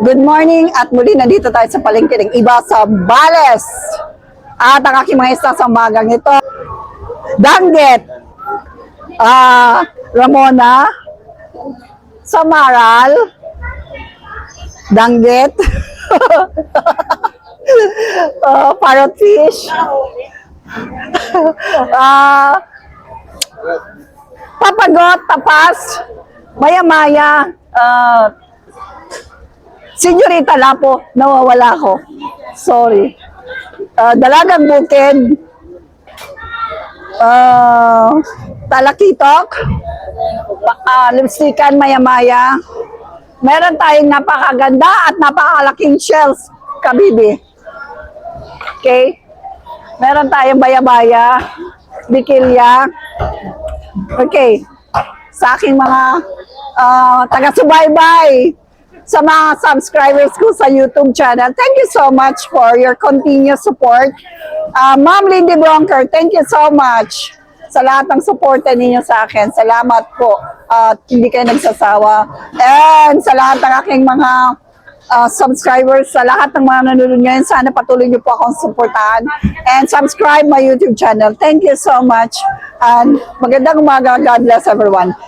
Good morning at muli nandito tayo sa palengke ng iba sa Bales. At ang aking mga isda sa umagang ito, Danggit, Ramona, Samaral, Danggit, Parrotfish, Papagot, Tapas, Maya-maya, Senyorita Lapo, nawawala ko. Sorry. Dalagang bukid, talakitok, lipstikan, maya-maya. Meron tayong napakaganda at napakalaking shells, kabibi. Okay? Meron tayong baya-baya, bikilya. Okay. Sa aking mga taga-subaybay, sa mga subscribers ko sa YouTube channel, thank you so much for your continuous support. Ma'am Lindy Bronker, thank you so much sa lahat ng suporta ninyo sa akin. Salamat po at hindi kayo nagsasawa. And sa lahat ng aking mga subscribers, sa lahat ng mga nanonood ngayon, sana patuloy niyo po akong suportahan and subscribe my YouTube channel. Thank you so much and magandang umaga. God bless everyone.